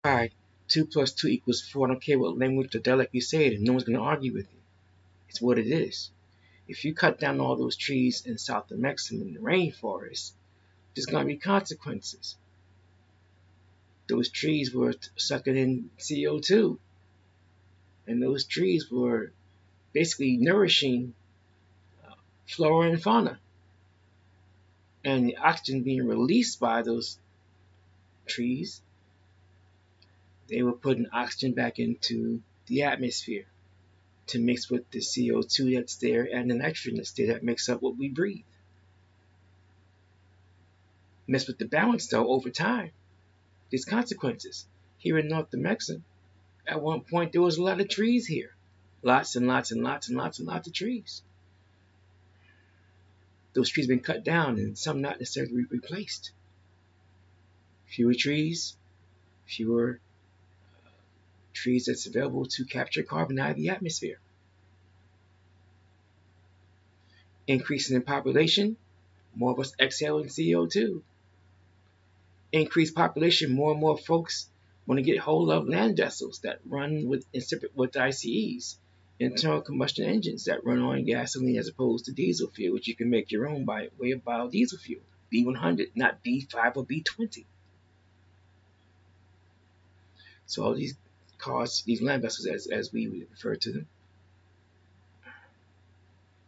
Alright, 2 plus 2 equals 4. I don't care what language or dialect you say it, and no one's going to argue with you. It's what it is. If you cut down all those trees in South Amexem in the rainforest, there's going to be consequences. Those trees were sucking in CO2, and those trees were basically nourishing flora and fauna. And the oxygen being released by those trees, they were putting oxygen back into the atmosphere to mix with the CO2 that's there and the nitrogen that's there that makes up what we breathe. Mess with the balance though over time. There's consequences. Here in North Amexem, at one point there was a lot of trees here. Lots and lots and lots and lots and lots of trees. Those trees have been cut down and some not necessarily replaced. Fewer trees, fewer trees that's available to capture carbon out of the atmosphere. Increasing in population, more of us exhaling CO2. Increased population, more and more folks want to get hold of land vessels that run with ICEs, internal combustion engines that run on gasoline as opposed to diesel fuel, which you can make your own by way of biodiesel fuel, B100, not B5 or B20. So all these cars, these land vessels, as we would refer to them,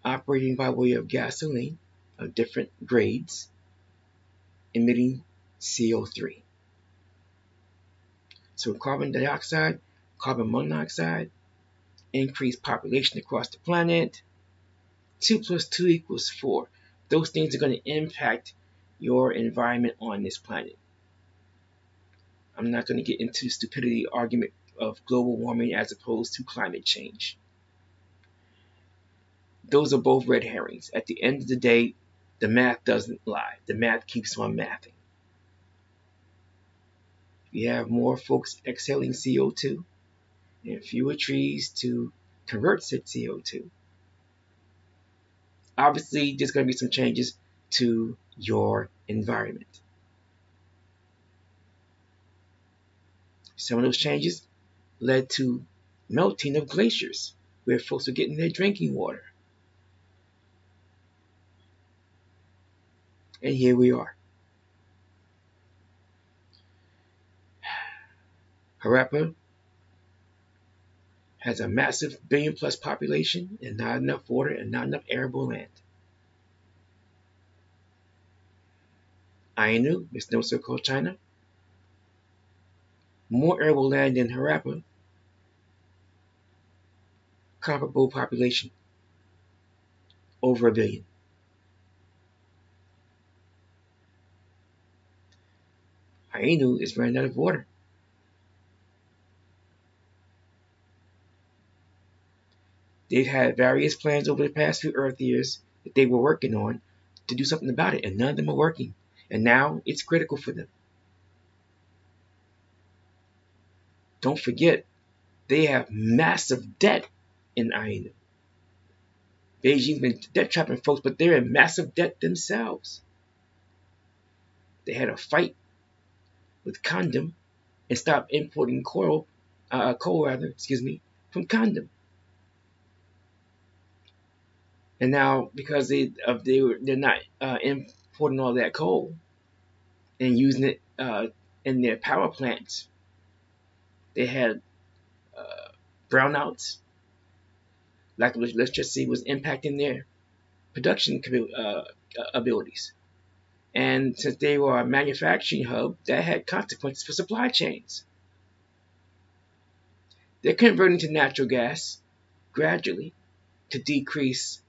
operating by way of gasoline of different grades, emitting CO3. So carbon dioxide, carbon monoxide, increased population across the planet. 2 plus 2 equals 4. Those things are going to impact your environment on this planet. I'm not going to get into the stupidity argument of global warming as opposed to climate change. Those are both red herrings. At the end of the day, the math doesn't lie. The math keeps on mathing. You have more folks exhaling CO2 and fewer trees to convert said CO2. Obviously, there's going to be some changes to your environment. Some of those changes led to melting of glaciers, where folks are getting their drinking water. And here we are. Harappa has a massive billion-plus population and not enough water and not enough arable land. Ainu, it's no so-called China, more arable land than Harappa, comparable population, over 1 billion. Ainu is running out of water. They've had various plans over the past few Earth years that they were working on to do something about it, and none of them are working. And now it's critical for them. Don't forget, they have massive debt in Ainu. Beijing's been debt trapping folks, but they're in massive debt themselves. They had a fight with Kandam and stopped importing coal from Kandam. And now, because they're not importing all that coal and using it in their power plants, they had brownouts. Lack of electricity was impacting their production abilities. And since they were a manufacturing hub, that had consequences for supply chains. They're converting to natural gas gradually to decrease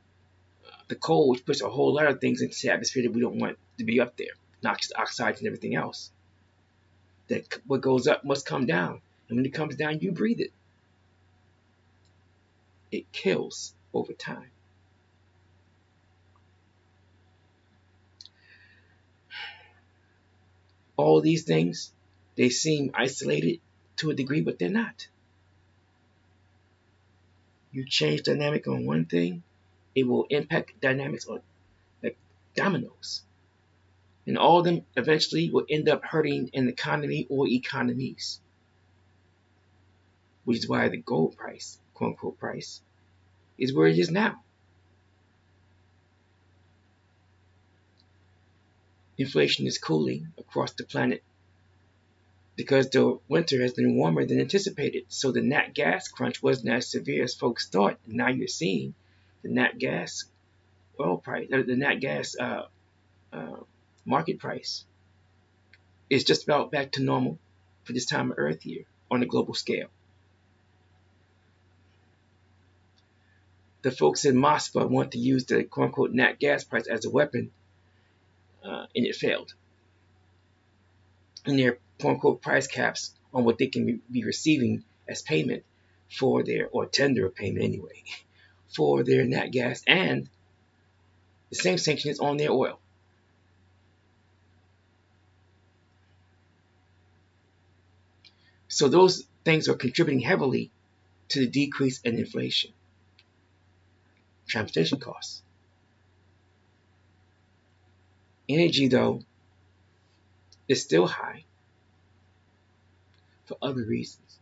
the coal, which puts a whole lot of things into the atmosphere that we don't want to be up there, noxious oxides and everything else. That what goes up must come down, and when it comes down, you breathe it. It kills over time. All these things, they seem isolated to a degree, but they're not. You change dynamic on one thing, it will impact dynamics on like dominoes. And all of them eventually will end up hurting an economy or economies. which is why the gold price, quote unquote price, is where it is now. Inflation is cooling across the planet because the winter has been warmer than anticipated, so the nat gas crunch wasn't as severe as folks thought. And now you're seeing the nat gas oil price, the nat gas market price is just about back to normal for this time of Earth year on a global scale. The folks in Moscow want to use the quote-unquote nat gas price as a weapon, and it failed. And their quote-unquote price caps on what they can be receiving as payment for their, or tender of payment anyway, for their nat gas, and the same sanctions on their oil. So those things are contributing heavily to the decrease in inflation. Transportation costs. Energy, though, is still high for other reasons.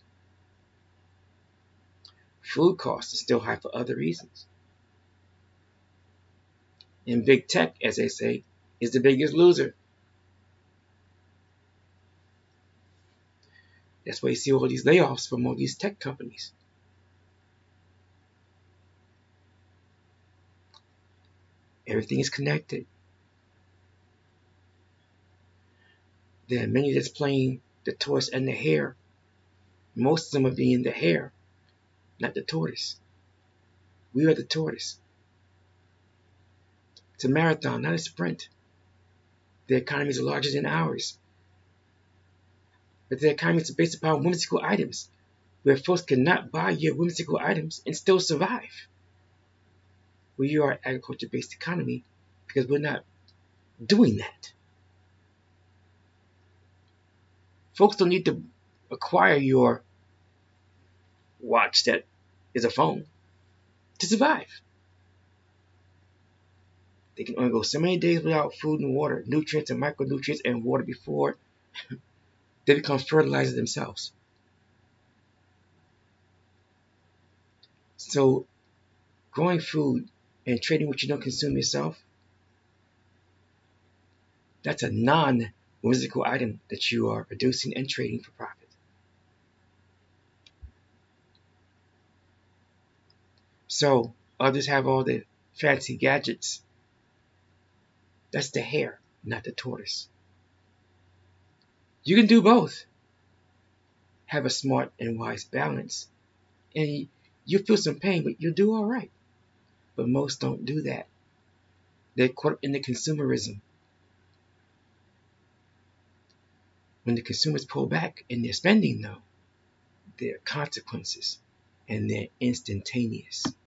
Food costs are still high for other reasons. And big tech, as they say, is the biggest loser. That's why you see all these layoffs from all these tech companies. Everything is connected. There are many that's playing the tortoise and the hare. Most of them are being the hare, not the tortoise. We are the tortoise. It's a marathon, not a sprint. Their economies are larger than ours. But their economies are based upon whimsical items, where folks cannot buy your whimsical items and still survive. We are an agriculture-based economy because we're not doing that. Folks don't need to acquire your watch that is a phone to survive. They can only go so many days without food and water, nutrients and micronutrients and water before they become fertilizer themselves. So growing food and trading what you don't consume yourself, that's a non-whimsical item that you are producing and trading for profit. So others have all the fancy gadgets. That's the hare, not the tortoise. You can do both. Have a smart and wise balance. And you feel some pain, but you'll do all right. But most don't do that. They're caught up in the consumerism. When the consumers pull back in their spending, though, there are consequences, and they're instantaneous.